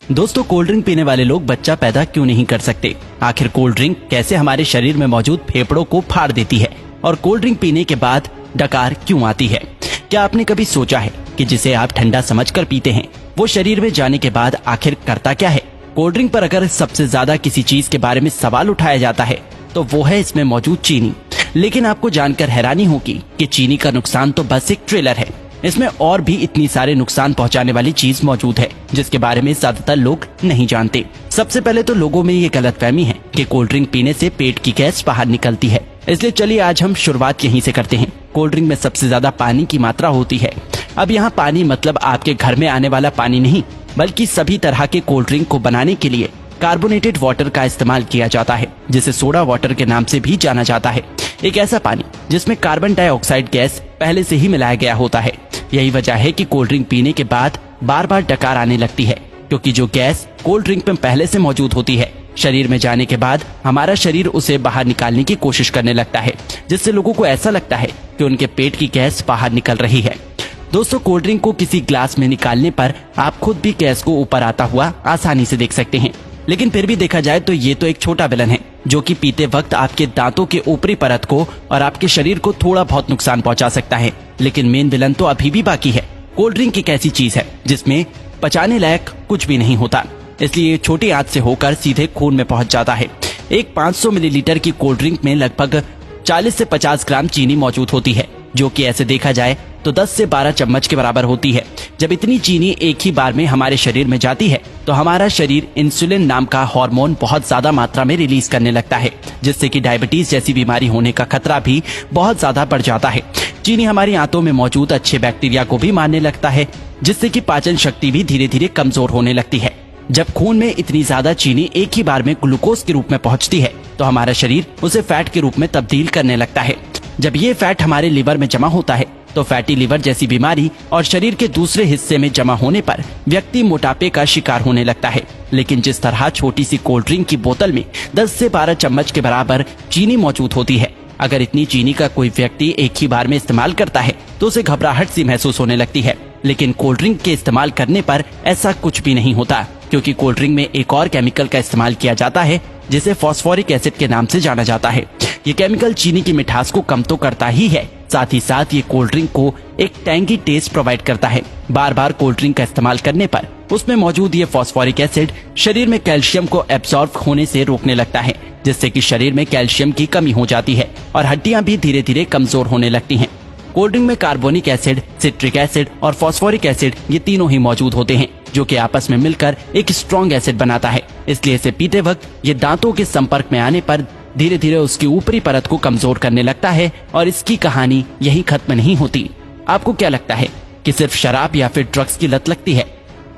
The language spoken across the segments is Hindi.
दोस्तों, कोल्ड ड्रिंक पीने वाले लोग बच्चा पैदा क्यों नहीं कर सकते? आखिर कोल्ड ड्रिंक कैसे हमारे शरीर में मौजूद फेफड़ों को फाड़ देती है और कोल्ड ड्रिंक पीने के बाद डकार क्यों आती है? क्या आपने कभी सोचा है कि जिसे आप ठंडा समझकर पीते हैं वो शरीर में जाने के बाद आखिर करता क्या है? कोल्ड ड्रिंक पर अगर सबसे ज्यादा किसी चीज के बारे में सवाल उठाया जाता है तो वो है इसमें मौजूद चीनी। लेकिन आपको जानकर हैरानी होगी कि चीनी का नुकसान तो बस एक ट्रेलर है। इसमें और भी इतनी सारे नुकसान पहुंचाने वाली चीज मौजूद है जिसके बारे में ज्यादातर लोग नहीं जानते। सबसे पहले तो लोगों में ये गलतफहमी है कि कोल्ड ड्रिंक पीने से पेट की गैस बाहर निकलती है। इसलिए चलिए आज हम शुरुआत यहीं से करते हैं। कोल्ड ड्रिंक में सबसे ज्यादा पानी की मात्रा होती है। अब यहाँ पानी मतलब आपके घर में आने वाला पानी नहीं, बल्कि सभी तरह के कोल्ड ड्रिंक को बनाने के लिए कार्बोनेटेड वाटर का इस्तेमाल किया जाता है, जिसे सोडा वाटर के नाम से भी जाना जाता है। एक ऐसा पानी जिसमें कार्बन डाइऑक्साइड गैस पहले से ही मिलाया गया होता है। यही वजह है कि कोल्ड ड्रिंक पीने के बाद बार बार डकार आने लगती है, क्योंकि जो गैस कोल्ड ड्रिंक में पहले से मौजूद होती है शरीर में जाने के बाद हमारा शरीर उसे बाहर निकालने की कोशिश करने लगता है, जिससे लोगों को ऐसा लगता है कि उनके पेट की गैस बाहर निकल रही है। दोस्तों, कोल्ड ड्रिंक को किसी ग्लास में निकालने पर आप खुद भी गैस को ऊपर आता हुआ आसानी से देख सकते हैं। लेकिन फिर भी देखा जाए तो ये तो एक छोटा विलन है जो कि पीते वक्त आपके दांतों के ऊपरी परत को और आपके शरीर को थोड़ा बहुत नुकसान पहुंचा सकता है। लेकिन मेन विलन तो अभी भी बाकी है। कोल्ड ड्रिंक एक ऐसी चीज है जिसमें पचाने लायक कुछ भी नहीं होता, इसलिए ये छोटी आंच से होकर सीधे खून में पहुंच जाता है। एक 500 मिलीलीटर की कोल्ड ड्रिंक में लगभग 40 से 50 ग्राम चीनी मौजूद होती है, जो कि ऐसे देखा जाए तो 10 से 12 चम्मच के बराबर होती है। जब इतनी चीनी एक ही बार में हमारे शरीर में जाती है तो हमारा शरीर इंसुलिन नाम का हार्मोन बहुत ज्यादा मात्रा में रिलीज करने लगता है, जिससे कि डायबिटीज जैसी बीमारी होने का खतरा भी बहुत ज्यादा बढ़ जाता है। चीनी हमारी आंतों में मौजूद अच्छे बैक्टीरिया को भी मारने लगता है, जिससे कि पाचन शक्ति भी धीरे धीरे कमजोर होने लगती है। जब खून में इतनी ज्यादा चीनी एक ही बार में ग्लूकोज के रूप में पहुंचती है तो हमारा शरीर उसे फैट के रूप में तब्दील करने लगता है। जब ये फैट हमारे लिवर में जमा होता है तो फैटी लिवर जैसी बीमारी और शरीर के दूसरे हिस्से में जमा होने पर व्यक्ति मोटापे का शिकार होने लगता है। लेकिन जिस तरह छोटी सी कोल्ड ड्रिंक की बोतल में 10 से 12 चम्मच के बराबर चीनी मौजूद होती है, अगर इतनी चीनी का कोई व्यक्ति एक ही बार में इस्तेमाल करता है तो उसे घबराहट सी महसूस होने लगती है। लेकिन कोल्ड ड्रिंक के इस्तेमाल करने पर ऐसा कुछ भी नहीं होता, क्योंकि कोल्ड ड्रिंक में एक और केमिकल का इस्तेमाल किया जाता है जिसे फॉस्फोरिक एसिड के नाम से जाना जाता है। ये केमिकल चीनी की मिठास को कम तो करता ही है, साथ ही साथ ये कोल्ड ड्रिंक को एक टैंगी टेस्ट प्रोवाइड करता है। बार बार कोल्ड ड्रिंक का इस्तेमाल करने पर उसमें मौजूद ये फॉस्फोरिक एसिड शरीर में कैल्शियम को एब्सॉर्ब होने से रोकने लगता है, जिससे कि शरीर में कैल्शियम की कमी हो जाती है और हड्डियां भी धीरे धीरे कमजोर होने लगती हैं। कोल्ड ड्रिंक में कार्बोनिक एसिड, सिट्रिक एसिड और फॉस्फोरिक एसिड ये तीनों ही मौजूद होते हैं, जो कि आपस में मिलकर एक स्ट्रॉन्ग एसिड बनाता है। इसलिए इसे पीते वक्त ये दांतों के संपर्क में आने पर धीरे धीरे उसकी ऊपरी परत को कमजोर करने लगता है और इसकी कहानी यही खत्म नहीं होती। आपको क्या लगता है कि सिर्फ शराब या फिर ड्रग्स की लत लगती है?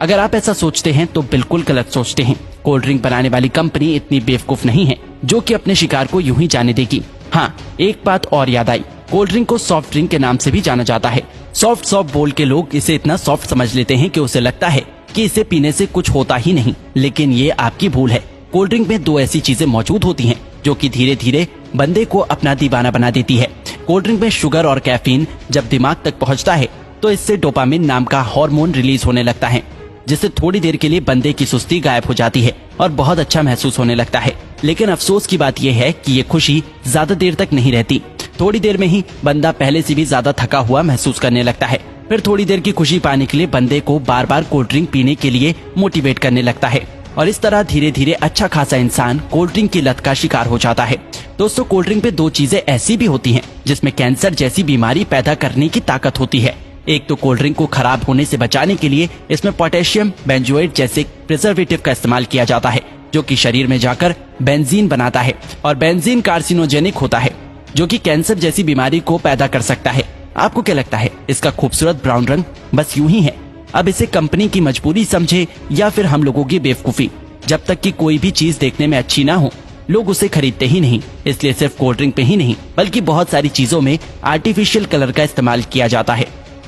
अगर आप ऐसा सोचते हैं तो बिल्कुल गलत सोचते हैं। कोल्ड ड्रिंक बनाने वाली कंपनी इतनी बेवकूफ नहीं है जो कि अपने शिकार को यूं ही जाने देगी। हाँ, एक बात और याद आई, कोल्ड ड्रिंक को सॉफ्ट ड्रिंक के नाम से भी जाना जाता है। सॉफ्ट बोल के लोग इसे इतना सॉफ्ट समझ लेते हैं कि उसे लगता है कि इसे पीने से कुछ होता ही नहीं, लेकिन ये आपकी भूल है। कोल्ड ड्रिंक में दो ऐसी चीजें मौजूद होती हैं जो कि धीरे धीरे बंदे को अपना दीवाना बना देती है। कोल्ड ड्रिंक में शुगर और कैफीन जब दिमाग तक पहुंचता है तो इससे डोपामिन नाम का हार्मोन रिलीज होने लगता है, जिससे थोड़ी देर के लिए बंदे की सुस्ती गायब हो जाती है और बहुत अच्छा महसूस होने लगता है। लेकिन अफसोस की बात यह है कि ये खुशी ज्यादा देर तक नहीं रहती। थोड़ी देर में ही बंदा पहले से भी ज्यादा थका हुआ महसूस करने लगता है। फिर थोड़ी देर की खुशी पाने के लिए बंदे को बार बार कोल्ड ड्रिंक पीने के लिए मोटिवेट करने लगता है और इस तरह धीरे धीरे अच्छा खासा इंसान कोल्ड ड्रिंक की लत का शिकार हो जाता है। दोस्तों, कोल्ड ड्रिंक पे दो चीजें ऐसी भी होती हैं जिसमें कैंसर जैसी बीमारी पैदा करने की ताकत होती है। एक तो कोल्ड ड्रिंक को खराब होने से बचाने के लिए इसमें पोटेशियम बेंजोएट जैसे प्रिजर्वेटिव का इस्तेमाल किया जाता है, जो कि शरीर में जाकर बेंजीन बनाता है और बेंजीन कार्सिनोजेनिक होता है, जो कि कैंसर जैसी बीमारी को पैदा कर सकता है। आपको क्या लगता है इसका खूबसूरत ब्राउन रंग बस यूं ही है? अब इसे कंपनी की मजबूरी समझे या फिर हम लोगों की बेवकूफी? जब तक कि कोई भी चीज देखने में अच्छी ना हो लोग उसे खरीदते ही नहीं। इसलिए सिर्फ कोल्ड ड्रिंक पे ही नहीं बल्कि बहुत सारी चीजों में आर्टिफिशियल कलर का इस्तेमाल किया जाता है।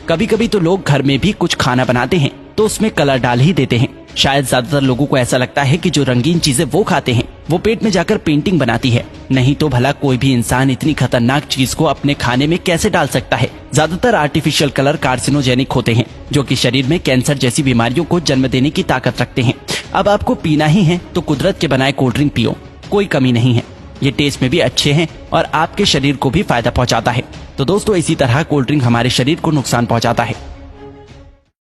कभी कभी तो लोग घर में भी कुछ खाना बनाते हैं तो उसमें कलर डाल ही देते हैं। शायद ज्यादातर लोगों को ऐसा लगता है कि जो रंगीन चीजें वो खाते हैं वो पेट में जाकर पेंटिंग बनाती है। नहीं तो भला कोई भी इंसान इतनी खतरनाक चीज को अपने खाने में कैसे डाल सकता है? ज्यादातर आर्टिफिशियल कलर कार्सिनोजेनिक होते हैं, जो कि शरीर में कैंसर जैसी बीमारियों को जन्म देने की ताकत रखते हैं। अब आपको पीना ही है तो कुदरत के बनाए कोल्ड ड्रिंक पियो, कोई कमी नहीं है। ये टेस्ट में भी अच्छे हैं और आपके शरीर को भी फायदा पहुंचाता है। तो दोस्तों, इसी तरह कोल्ड ड्रिंक हमारे शरीर को नुकसान पहुंचाता है।